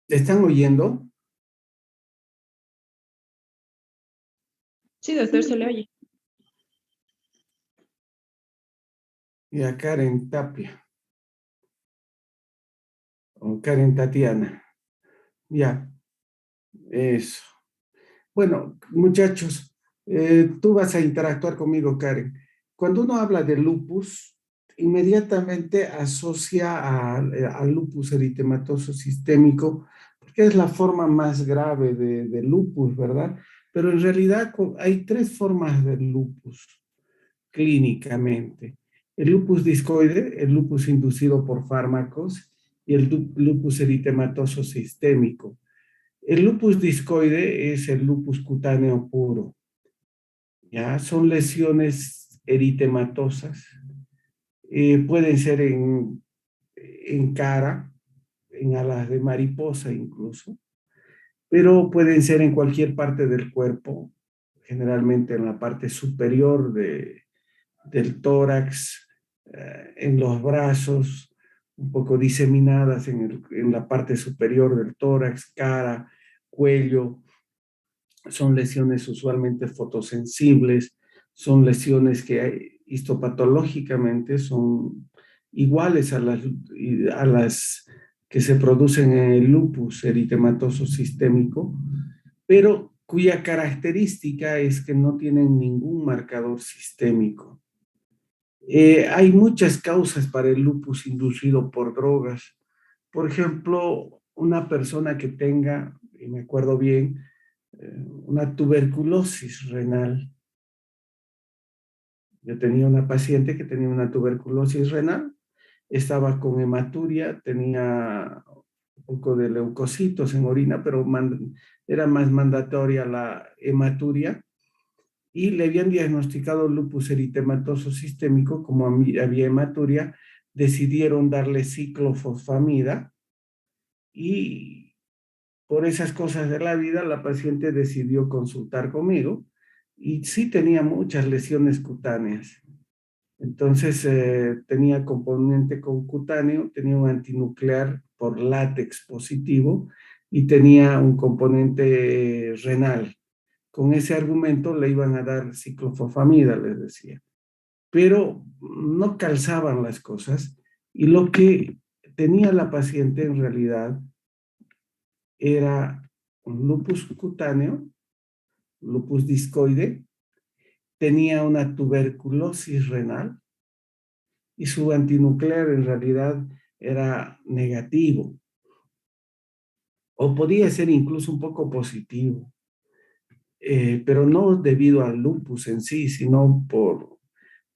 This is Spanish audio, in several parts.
¿Están oyendo? Sí, doctor, se le oye. Y a Karen Tapia, o Karen Tatiana. Ya, eso. Bueno, muchachos, tú vas a interactuar conmigo, Karen. Cuando uno habla de lupus, inmediatamente asocia al lupus eritematoso sistémico, porque es la forma más grave de lupus, ¿verdad? Pero en realidad hay tres formas de lupus clínicamente. El lupus discoide, el lupus inducido por fármacos y el lupus eritematoso sistémico. El lupus discoide es el lupus cutáneo puro, ¿ya? Son lesiones eritematosas, pueden ser en cara, en alas de mariposa incluso, pero pueden ser en cualquier parte del cuerpo, generalmente en la parte superior del tórax, en los brazos, un poco diseminadas en la parte superior del tórax, cara, cuello. Son lesiones usualmente fotosensibles, son lesiones que histopatológicamente son iguales a las que se producen en el lupus eritematoso sistémico, pero cuya característica es que no tienen ningún marcador sistémico. Hay muchas causas para el lupus inducido por drogas. Por ejemplo, una persona que tenga, y me acuerdo bien, una tuberculosis renal. Yo tenía una paciente que tenía una tuberculosis renal, estaba con hematuria, tenía un poco de leucocitos en orina, pero era más mandatoria la hematuria, y le habían diagnosticado lupus eritematoso sistémico. Como había hematuria, decidieron darle ciclofosfamida, y por esas cosas de la vida la paciente decidió consultar conmigo, y sí tenía muchas lesiones cutáneas. Entonces tenía componente concutáneo, tenía un antinuclear por látex positivo y tenía un componente renal. Con ese argumento le iban a dar ciclofosfamida, les decía. Pero no calzaban las cosas, y lo que tenía la paciente en realidad era un lupus cutáneo, lupus discoide, tenía una tuberculosis renal y su antinuclear en realidad era negativo, o podía ser incluso un poco positivo, pero no debido al lupus en sí, sino por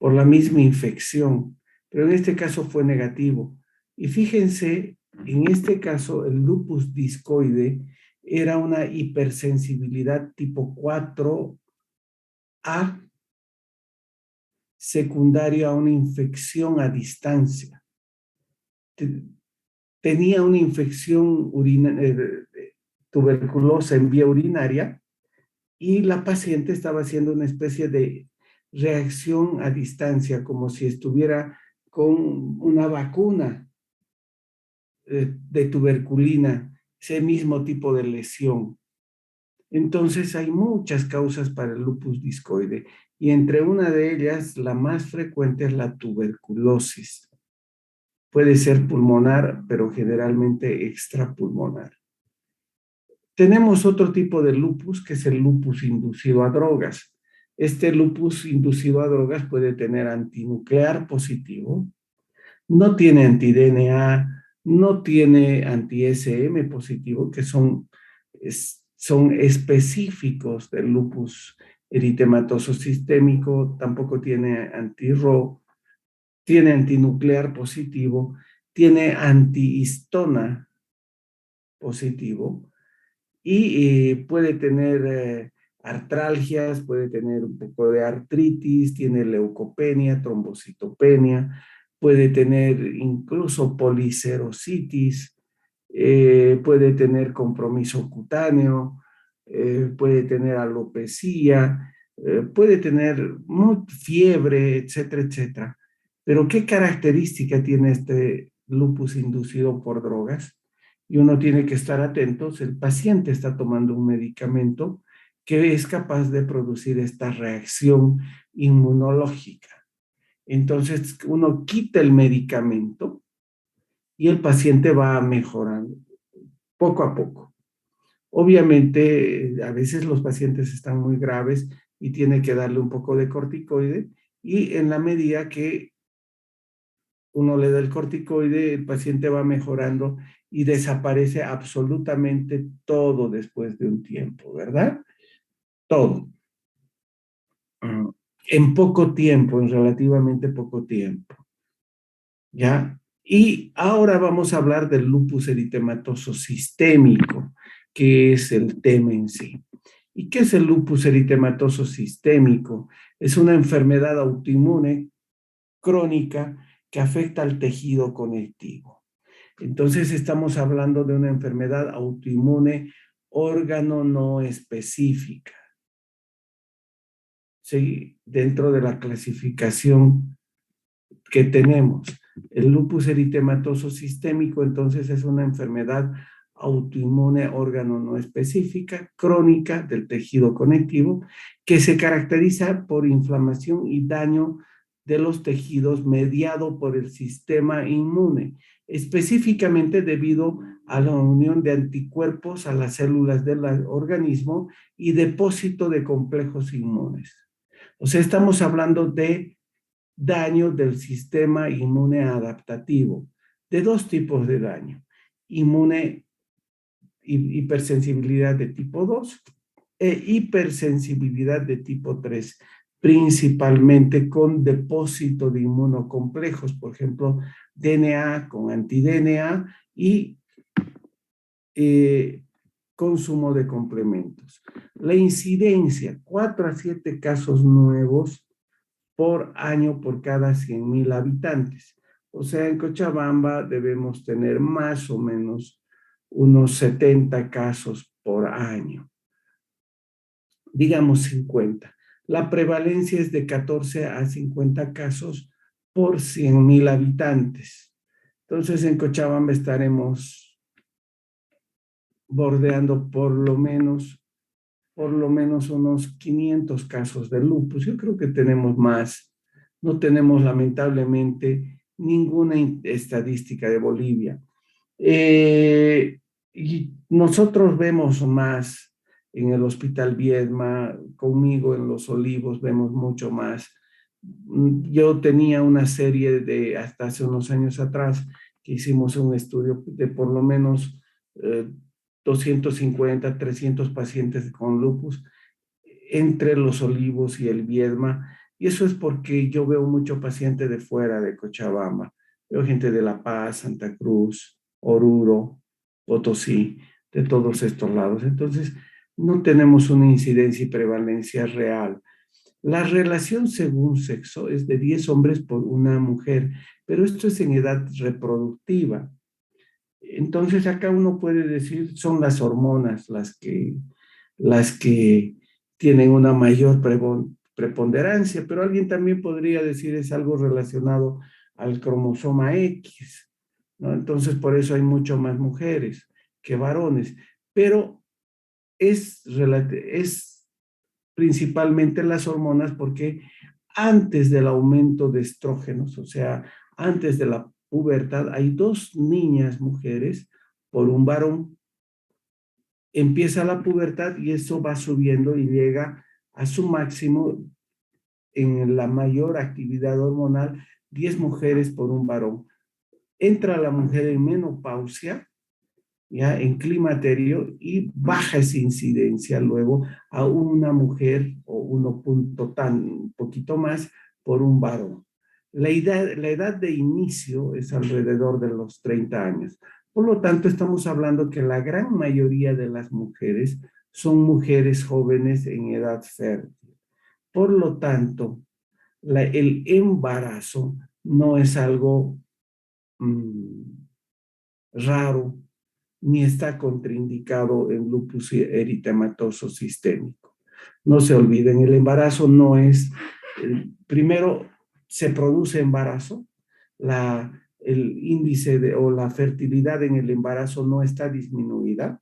la misma infección. Pero en este caso fue negativo. Y fíjense, en este caso el lupus discoide era una hipersensibilidad tipo 4A, secundario a una infección a distancia. Tenía una infección tuberculosa en vía urinaria, y la paciente estaba haciendo una especie de reacción a distancia, como si estuviera con una vacuna de tuberculina, ese mismo tipo de lesión. Entonces hay muchas causas para el lupus discoide, y entre una de ellas, la más frecuente, es la tuberculosis. Puede ser pulmonar, pero generalmente extrapulmonar. Tenemos otro tipo de lupus, que es el lupus inducido a drogas. Este lupus inducido a drogas puede tener antinuclear positivo, no tiene anti-DNA, no tiene anti-SM positivo, que son específicos del lupus eritematoso sistémico, tampoco tiene anti-RO, tiene antinuclear positivo, tiene antihistona positivo, y puede tener artralgias, puede tener un poco de artritis, tiene leucopenia, trombocitopenia, puede tener incluso policerositis, puede tener compromiso cutáneo, puede tener alopecia, puede tener fiebre, etcétera, etcétera. Pero ¿qué característica tiene este lupus inducido por drogas? y uno tiene que estar atentos. El paciente está tomando un medicamento que es capaz de producir esta reacción inmunológica. Entonces, uno quita el medicamento y el paciente va mejorando poco a poco. Obviamente, a veces los pacientes están muy graves y tiene que darle un poco de corticoide, y en la medida que uno le da el corticoide, el paciente va mejorando y desaparece absolutamente todo después de un tiempo, ¿verdad? Todo. En poco tiempo, en relativamente poco tiempo. ¿Ya? Y ahora vamos a hablar del lupus eritematoso sistémico, que es el tema en sí. ¿Y qué es el lupus eritematoso sistémico? Es una enfermedad autoinmune crónica que afecta al tejido conectivo. Entonces estamos hablando de una enfermedad autoinmune órgano no específica. ¿Sí? Dentro de la clasificación que tenemos. El lupus eritematoso sistémico, entonces, es una enfermedad autoinmune órgano no específica, crónica del tejido conectivo, que se caracteriza por inflamación y daño de los tejidos mediado por el sistema inmune, específicamente debido a la unión de anticuerpos a las células del organismo y depósito de complejos inmunes. O sea, estamos hablando de daño del sistema inmune adaptativo, de dos tipos de daño: inmune, hipersensibilidad de tipo 2 e hipersensibilidad de tipo 3, principalmente con depósito de inmunocomplejos, por ejemplo, DNA con anti-DNA y consumo de complementos. La incidencia: 4 a 7 casos nuevos por año por cada 100,000 habitantes. O sea, en Cochabamba debemos tener más o menos unos 70 casos por año. Digamos 50. La prevalencia es de 14 a 50 casos por 100,000 habitantes. Entonces, en Cochabamba estaremos bordeando por lo menos unos 500 casos de lupus. Yo creo que tenemos más. No tenemos lamentablemente ninguna estadística de Bolivia. Y nosotros vemos más en el Hospital Viedma, conmigo en Los Olivos vemos mucho más. Yo tenía una serie de, hasta hace unos años atrás, que hicimos un estudio de por lo menos 250, 300 pacientes con lupus entre Los Olivos y el Viedma, y eso es porque yo veo mucho paciente de fuera de Cochabamba. Veo gente de La Paz, Santa Cruz, Oruro, Potosí, de todos estos lados. Entonces, no tenemos una incidencia y prevalencia real. La relación según sexo es de 10 hombres por una mujer, pero esto es en edad reproductiva. Entonces, acá uno puede decir, son las hormonas las que tienen una mayor preponderancia, pero alguien también podría decir es algo relacionado al cromosoma X, ¿no? Entonces, por eso hay mucho más mujeres que varones, pero es principalmente las hormonas, porque antes del aumento de estrógenos, o sea, antes de la pubertad, hay dos niñas mujeres por un varón. Empieza la pubertad y eso va subiendo y llega a su máximo en la mayor actividad hormonal, 10 mujeres por un varón. Entra la mujer en menopausia, ya en climaterio, y baja esa incidencia luego a una mujer o 1 poquito más por un varón. La edad de inicio es alrededor de los 30 años. Por lo tanto, estamos hablando que la gran mayoría de las mujeres son mujeres jóvenes en edad fértil. Por lo tanto, el embarazo no es algo raro, ni está contraindicado en lupus eritematoso sistémico. No se olviden, el embarazo no es, primero se produce embarazo, el índice o la fertilidad en el embarazo no está disminuida,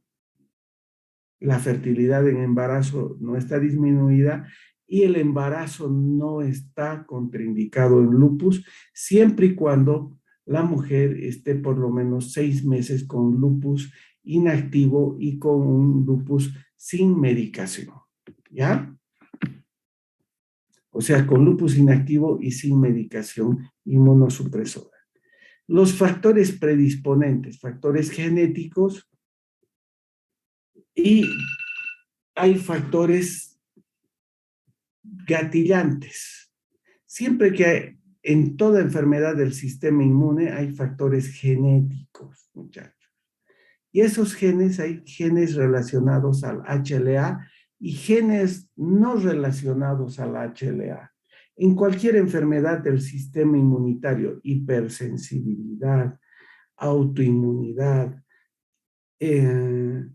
la fertilidad en embarazo no está disminuida y el embarazo no está contraindicado en lupus, siempre y cuando la mujer esté por lo menos 6 meses con lupus inactivo y con un lupus sin medicación, ¿ya? O sea, con lupus inactivo y sin medicación inmunosupresora. Los factores predisponentes, factores genéticos, y hay factores gatillantes. Siempre que en toda enfermedad del sistema inmune hay factores genéticos, muchachos. Y esos genes, hay genes relacionados al HLA y genes no relacionados al HLA. En cualquier enfermedad del sistema inmunitario, hipersensibilidad, autoinmunidad, eh,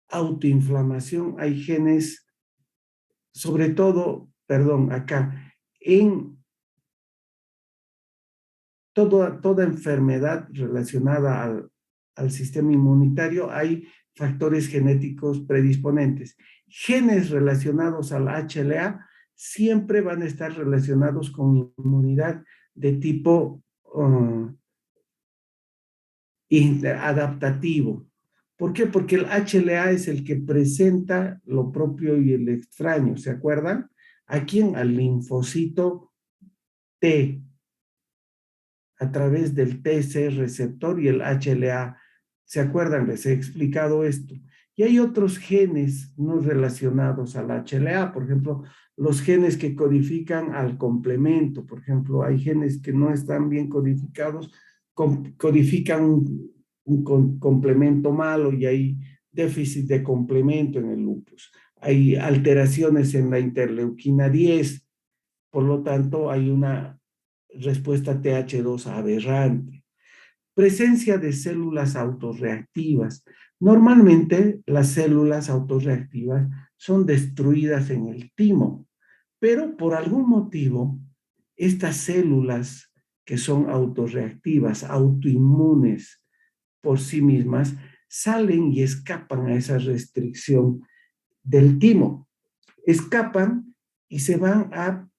autoinflamación, hay genes, sobre todo, perdón, acá, en toda enfermedad relacionada al sistema inmunitario hay factores genéticos predisponentes. Genes relacionados al HLA siempre van a estar relacionados con inmunidad de tipo adaptativo. ¿Por qué? Porque el HLA es el que presenta lo propio y el extraño, ¿se acuerdan? ¿A quién? Al linfocito T, a través del TC receptor y el HLA. ¿Se acuerdan? Les he explicado esto. Y hay otros genes no relacionados al HLA, por ejemplo, los genes que codifican al complemento, por ejemplo, hay genes que no están bien codificados, codifican un complemento malo y hay déficit de complemento en el lupus. Hay alteraciones en la interleuquina 10, por lo tanto hay una respuesta TH2 aberrante. Presencia de células autorreactivas. Normalmente las células autorreactivas son destruidas en el timo, pero por algún motivo estas células que son autorreactivas, autoinmunes por sí mismas, salen y escapan a esa restricción del timo. Escapan y se van a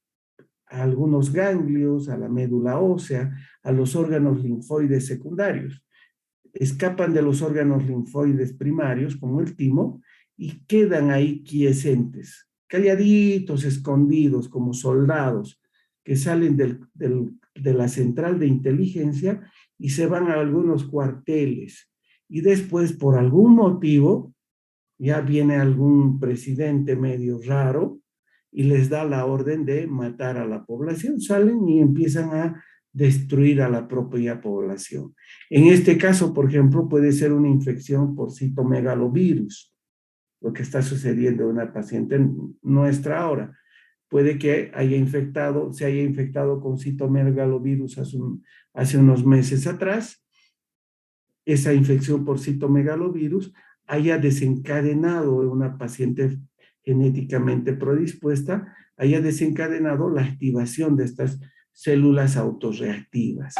algunos ganglios, a la médula ósea, a los órganos linfoides secundarios. Escapan de los órganos linfoides primarios, como el timo, y quedan ahí quiescentes, calladitos, escondidos, como soldados que salen de la central de inteligencia y se van a algunos cuarteles. Y después, por algún motivo, ya viene algún presidente medio raro y les da la orden de matar a la población. Salen y empiezan a destruir a la propia población. En este caso, por ejemplo, puede ser una infección por citomegalovirus, lo que está sucediendo en una paciente nuestra ahora. Puede que se haya infectado con citomegalovirus hace unos meses atrás. Esa infección por citomegalovirus haya desencadenado en una paciente genéticamente predispuesta, haya desencadenado la activación de estas células autorreactivas.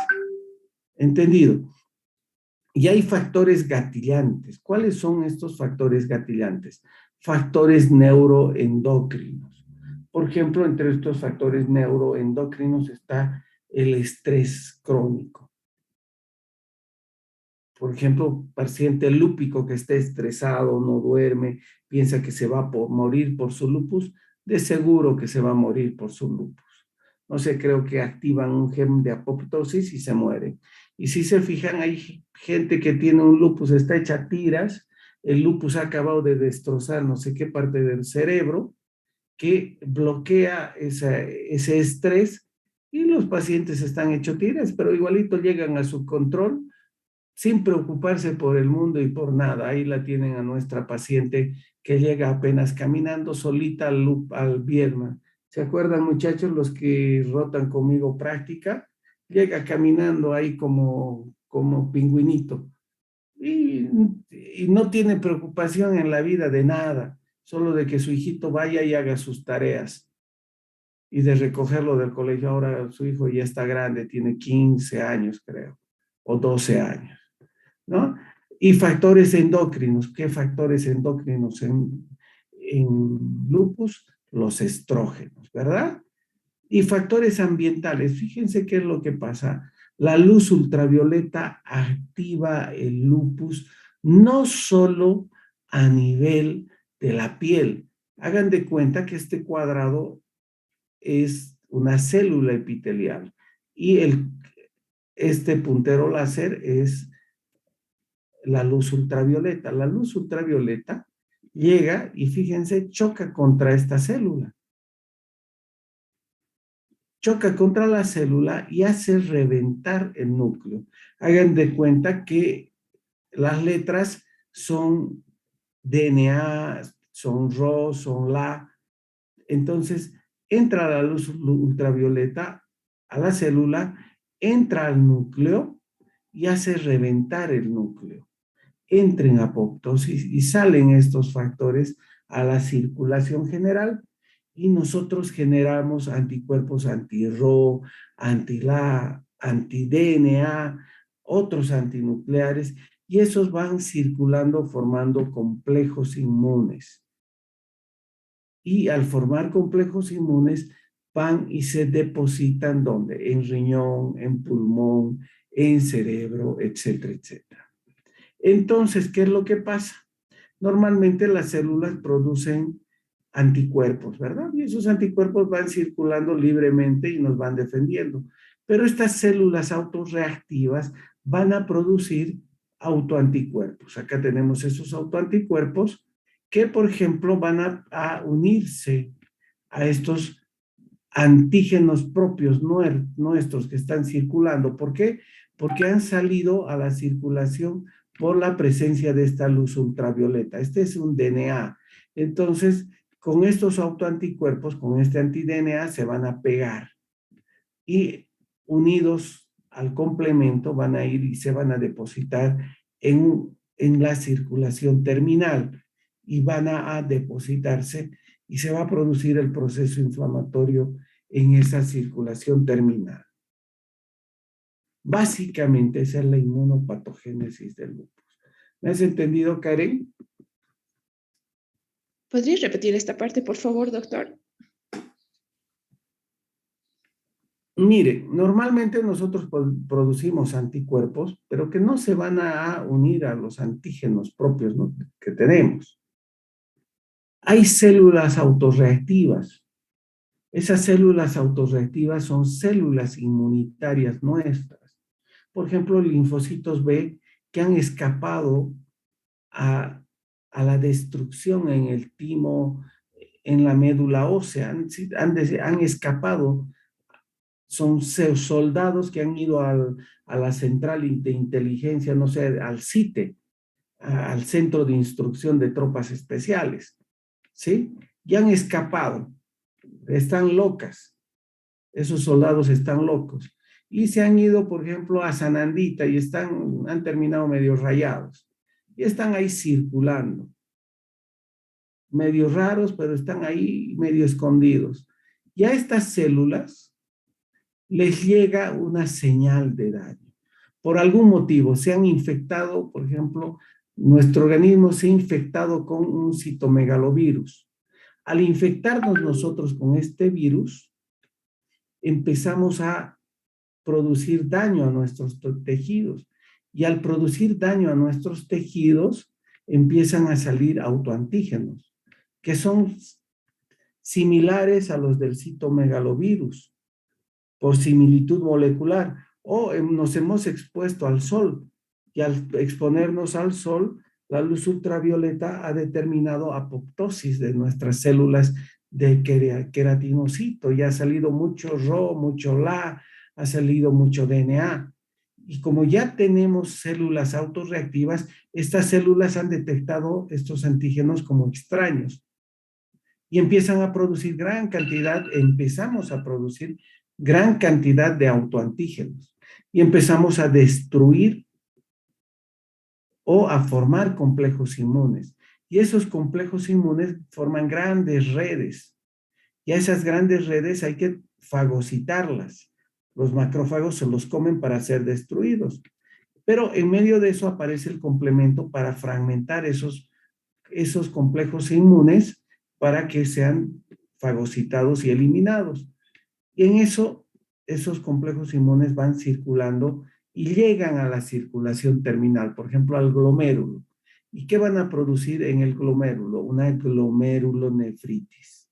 ¿Entendido? Y hay factores gatillantes. ¿Cuáles son estos factores gatillantes? Factores neuroendocrinos. Por ejemplo, entre estos factores neuroendocrinos está el estrés crónico. Por ejemplo, paciente lúpico que esté estresado, no duerme, piensa que se va a morir por su lupus, de seguro que se va a morir por su lupus. No sé, creo que activan un gen de apoptosis y se mueren. Y si se fijan, hay gente que tiene un lupus, está hecha tiras, el lupus ha acabado de destrozar no sé qué parte del cerebro, que bloquea ese estrés y los pacientes están hechos tiras, pero igualito llegan a su control sin preocuparse por el mundo y por nada. Ahí la tienen a nuestra paciente que llega apenas caminando solita al Viedma. ¿Se acuerdan, muchachos, los que rotan conmigo práctica? Llega caminando ahí como pingüinito. Y, y no tiene preocupación en la vida de nada, solo de que su hijito vaya y haga sus tareas. y de recogerlo del colegio. Ahora su hijo ya está grande, tiene 15 años, creo, o 12 años, ¿no? Y factores endocrinos. ¿Qué factores endocrinos en lupus? Los estrógenos, ¿verdad? Y factores ambientales. Fíjense qué es lo que pasa. La luz ultravioleta activa el lupus no solo a nivel de la piel. Hagan de cuenta que este cuadrado es una célula epitelial y este puntero láser es la luz ultravioleta. La luz ultravioleta llega y fíjense, choca contra esta célula. Choca contra la célula y hace reventar el núcleo. Hagan de cuenta que las letras son DNA, son RO, son LA. Entonces, entra la luz ultravioleta a la célula, entra al núcleo y hace reventar el núcleo. Entra en apoptosis y salen estos factores a la circulación general y nosotros generamos anticuerpos anti-RO, anti-LA, anti-DNA, otros antinucleares, y esos van circulando formando complejos inmunes. Y al formar complejos inmunes van y se depositan ¿dónde? En riñón, en pulmón, en cerebro, etcétera, etcétera. Entonces, ¿qué es lo que pasa? Normalmente las células producen anticuerpos, ¿verdad? Y esos anticuerpos van circulando libremente y nos van defendiendo. Pero estas células autorreactivas van a producir autoanticuerpos. Acá tenemos esos autoanticuerpos que, por ejemplo, van a unirse a estos antígenos propios nuestros que están circulando. ¿Por qué? Porque han salido a la circulación por la presencia de esta luz ultravioleta. Este es un DNA. Entonces, con estos autoanticuerpos, con este anti-DNA, se van a pegar y unidos al complemento van a ir y se van a depositar en la circulación terminal y van a depositarse y se va a producir el proceso inflamatorio en esa circulación terminal. Básicamente esa es la inmunopatogénesis del lupus. ¿Me has entendido, Karen? ¿Podrías repetir esta parte, por favor, doctor? Mire, normalmente nosotros producimos anticuerpos, pero que no se van a unir a los antígenos propios, ¿no?, que tenemos. Hay células autorreactivas. Esas células autorreactivas son células inmunitarias nuestras. Por ejemplo, linfocitos B que han escapado a la destrucción en el timo, en la médula ósea, han escapado. Son soldados que han ido a la central de inteligencia, no sé, al CITE, al Centro de Instrucción de Tropas Especiales, ¿sí? Y han escapado, están locas, esos soldados están locos. Y se han ido, por ejemplo, a Sanandita y han terminado medio rayados. Y están ahí circulando, medio raros, pero están ahí medio escondidos. Y a estas células les llega una señal de daño. Por algún motivo se han infectado, por ejemplo, nuestro organismo se ha infectado con un citomegalovirus. Al infectarnos nosotros con este virus, empezamos a producir daño a nuestros tejidos. Y al producir daño a nuestros tejidos, empiezan a salir autoantígenos, que son similares a los del citomegalovirus, por similitud molecular, o nos hemos expuesto al sol, y al exponernos al sol, la luz ultravioleta ha determinado apoptosis de nuestras células de queratinocito, y ha salido mucho RO, mucho LA, ha salido mucho DNA. Y como ya tenemos células autorreactivas, estas células han detectado estos antígenos como extraños y empiezan a producir empezamos a producir gran cantidad de autoantígenos y empezamos a destruir o a formar complejos inmunes. Y esos complejos inmunes forman grandes redes Y a esas grandes redes hay que fagocitarlas. Los macrófagos se los comen para ser destruidos. Pero en medio de eso aparece el complemento para fragmentar esos complejos inmunes para que sean fagocitados y eliminados. Y en eso, esos complejos inmunes van circulando y llegan a la circulación terminal, por ejemplo, al glomérulo. ¿Y qué van a producir en el glomérulo? Una glomerulonefritis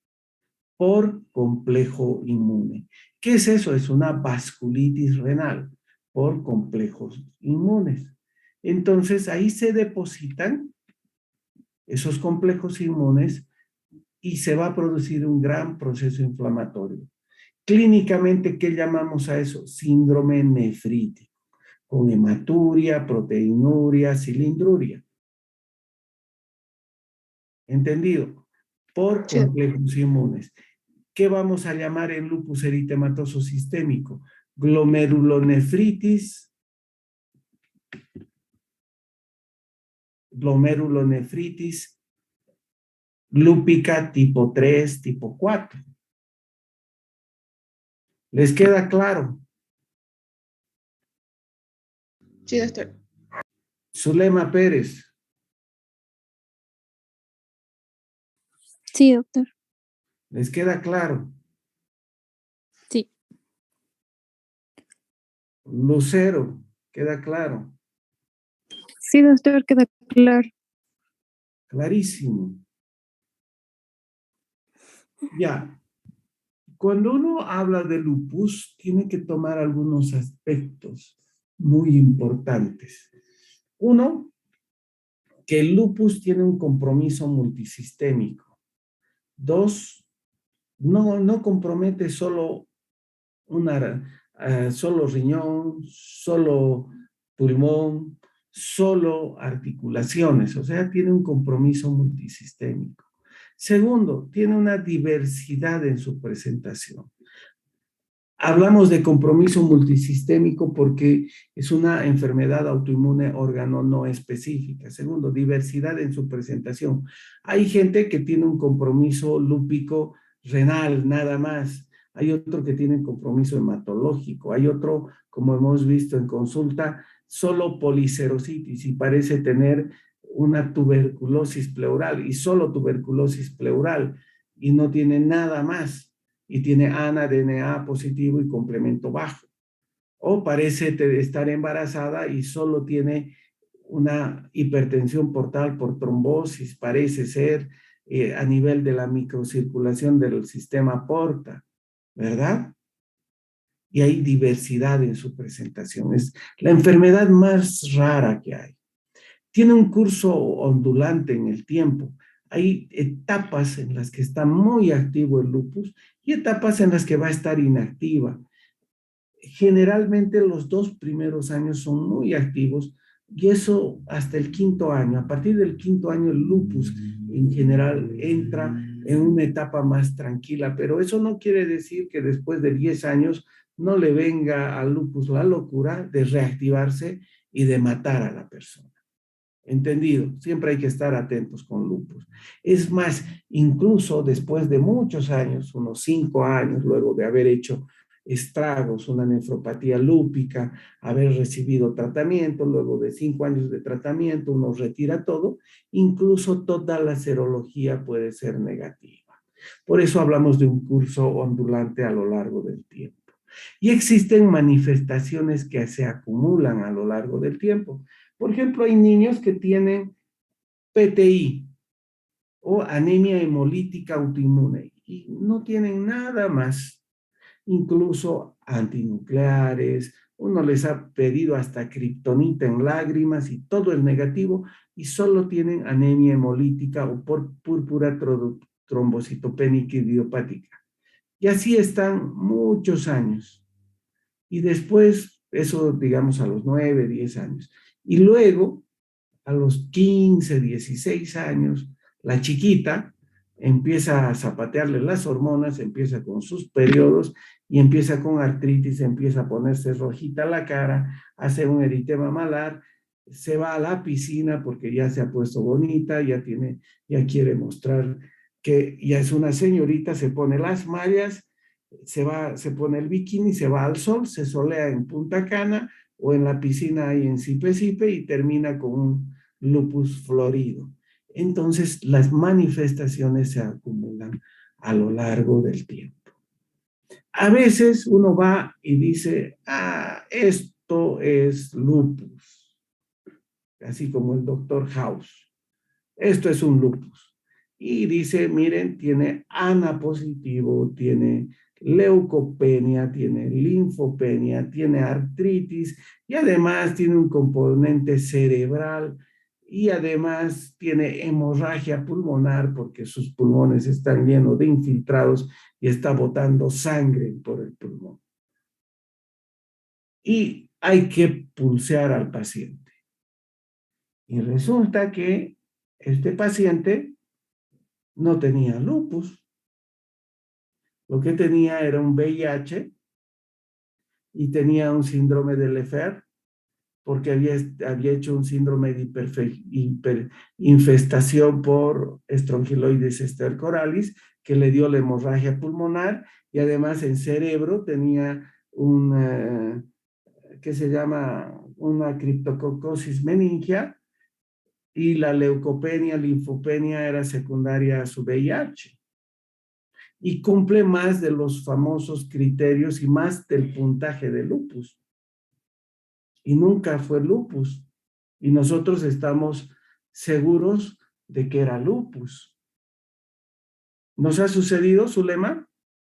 por complejo inmune. ¿Qué es eso? Es una vasculitis renal por complejos inmunes. Entonces, ahí se depositan esos complejos inmunes y se va a producir un gran proceso inflamatorio. Clínicamente, ¿qué llamamos a eso? Síndrome nefrítico, con hematuria, proteinuria, cilindruria. ¿Entendido? Por Sí, complejos inmunes. ¿Qué vamos a llamar en lupus eritematoso sistémico? Glomerulonefritis, glomerulonefritis lúpica tipo 3, tipo 4. ¿Les queda claro? sí, doctor. Zulema Pérez, Sí, doctor. ¿les queda claro? Sí. Lucero, ¿queda claro? Sí, doctor, queda claro. Clarísimo. Ya, cuando uno habla de lupus, tiene que tomar algunos aspectos muy importantes. Uno, que el lupus tiene un compromiso multisistémico. Dos, no compromete solo solo riñón, solo pulmón, solo articulaciones, o sea, tiene un compromiso multisistémico. Segundo, tiene una diversidad en su presentación. Hablamos de compromiso multisistémico porque es una enfermedad autoinmune órgano no específica. Segundo, diversidad en su presentación. Hay gente que tiene un compromiso lúpico renal, nada más. Hay otro que tiene compromiso hematológico. Hay otro, como hemos visto en consulta, solo policerositis y parece tener una tuberculosis pleural y solo tuberculosis pleural y no tiene nada más y tiene ANA-DNA positivo y complemento bajo. O parece estar embarazada y solo tiene una hipertensión portal por trombosis, parece ser a nivel de la microcirculación del sistema porta, ¿verdad? Y hay diversidad en su presentación. Es la enfermedad más rara que hay. Tiene un curso ondulante en el tiempo. Hay etapas en las que está muy activo el lupus y etapas en las que va a estar inactiva. Generalmente los 2 primeros años son muy activos y eso hasta el 5.º año. A partir del 5.º año el lupus en general entra en una etapa más tranquila, pero eso no quiere decir que después de 10 años no le venga al lupus la locura de reactivarse y de matar a la persona. ¿Entendido? Siempre hay que estar atentos con lupus. Es más, incluso después de muchos años, unos 5 años, luego de haber hecho estragos, una nefropatía lúpica, haber recibido tratamiento, luego de 5 años de tratamiento, uno retira todo, incluso toda la serología puede ser negativa. Por eso hablamos de un curso ondulante a lo largo del tiempo. Y existen manifestaciones que se acumulan a lo largo del tiempo. Por ejemplo, hay niños que tienen PTI o anemia hemolítica autoinmune y no tienen nada más, incluso antinucleares, uno les ha pedido hasta kriptonita en lágrimas y todo es negativo y solo tienen anemia hemolítica o por púrpura trombocitopénica idiopática. Y así están muchos años. Y después, eso digamos a los 9, 10 años. Y luego, a los 15, 16 años, la chiquita empieza a zapatearle las hormonas, empieza con sus periodos y empieza con artritis, empieza a ponerse rojita la cara, hace un eritema malar, se va a la piscina porque ya se ha puesto bonita, ya quiere mostrar que ya es una señorita, se pone las mallas, se pone el bikini, se va al sol, se solea en Punta Cana o en la piscina ahí en Sipe Sipe y termina con un lupus florido. Entonces, las manifestaciones se acumulan a lo largo del tiempo. A veces uno va y dice, esto es lupus, así como el doctor House. Esto es un lupus. Y dice, miren, tiene ANA positivo, tiene leucopenia, tiene linfopenia, tiene artritis y además tiene un componente cerebral y además tiene hemorragia pulmonar porque sus pulmones están llenos de infiltrados y está botando sangre por el pulmón. Y hay que pulsear al paciente. Y resulta que este paciente no tenía lupus. Lo que tenía era un VIH y tenía un síndrome de Lefebvre porque había hecho un síndrome de hiperinfestación por Strongyloides estercoralis que le dio la hemorragia pulmonar y además en cerebro tenía que se llama una criptococosis meningia y la leucopenia, linfopenia era secundaria a su VIH. Y cumple más de los famosos criterios y más del puntaje de lupus. Y nunca fue lupus. Y nosotros estamos seguros de que era lupus. ¿Nos ha sucedido, Zulema?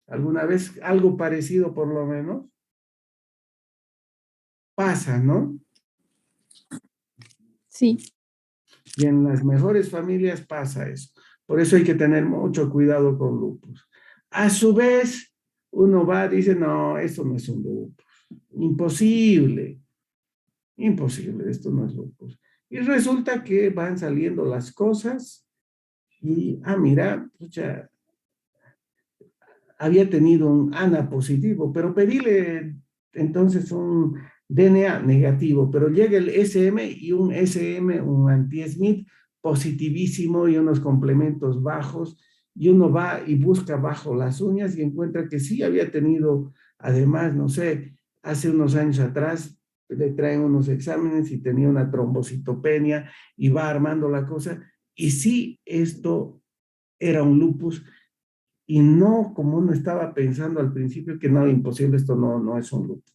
¿Alguna vez algo parecido por lo menos? Pasa, ¿no? Sí. Y en las mejores familias pasa eso. Por eso hay que tener mucho cuidado con lupus. A su vez, uno va y dice, no, esto no es un lupus. Imposible. Imposible, esto no es lupus. Y resulta que van saliendo las cosas y, mira, pucha, había tenido un ANA positivo, pero pedíle entonces un DNA negativo, pero llega el SM y un SM, un anti-SMIT positivísimo y unos complementos bajos, y uno va y busca bajo las uñas y encuentra que sí había tenido, además, no sé, hace unos años atrás, le traen unos exámenes y tenía una trombocitopenia y va armando la cosa, y sí, esto era un lupus, y no como uno estaba pensando al principio que no, imposible, esto no es un lupus.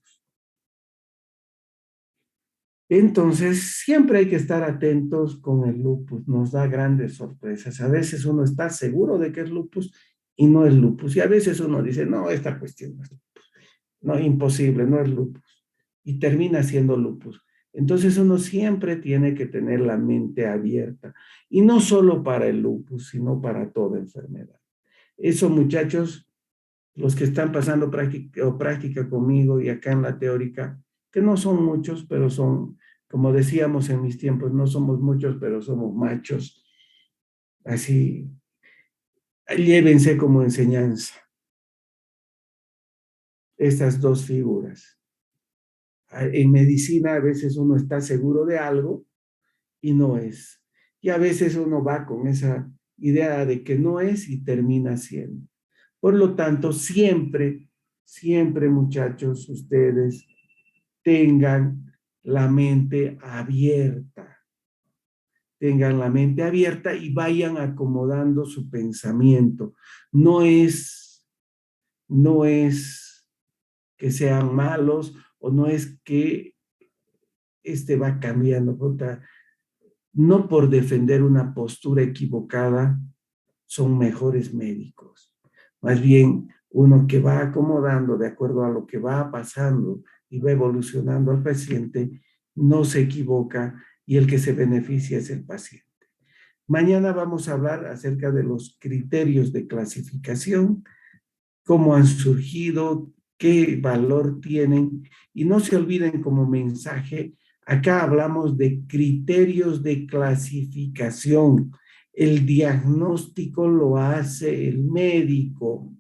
Entonces, siempre hay que estar atentos con el lupus, nos da grandes sorpresas. A veces uno está seguro de que es lupus y no es lupus. Y a veces uno dice, no, esta cuestión no es lupus. No, imposible, no es lupus. Y termina siendo lupus. Entonces uno siempre tiene que tener la mente abierta. Y no solo para el lupus, sino para toda enfermedad. Eso, muchachos, los que están pasando práctica conmigo y acá en la teórica, que no son muchos, pero son, como decíamos en mis tiempos, no somos muchos, pero somos machos. Así, llévense como enseñanza estas dos figuras. En medicina a veces uno está seguro de algo y no es. Y a veces uno va con esa idea de que no es y termina siendo. Por lo tanto, siempre, muchachos, ustedes tengan la mente abierta. Tengan la mente abierta y vayan acomodando su pensamiento. No es que sean malos o no es que va cambiando. No por defender una postura equivocada son mejores médicos. Más bien, uno que va acomodando de acuerdo a lo que va pasando y va evolucionando al paciente, no se equivoca y el que se beneficia es el paciente. Mañana vamos a hablar acerca de los criterios de clasificación, cómo han surgido, qué valor tienen, y no se olviden como mensaje, acá hablamos de criterios de clasificación. El diagnóstico lo hace el médico.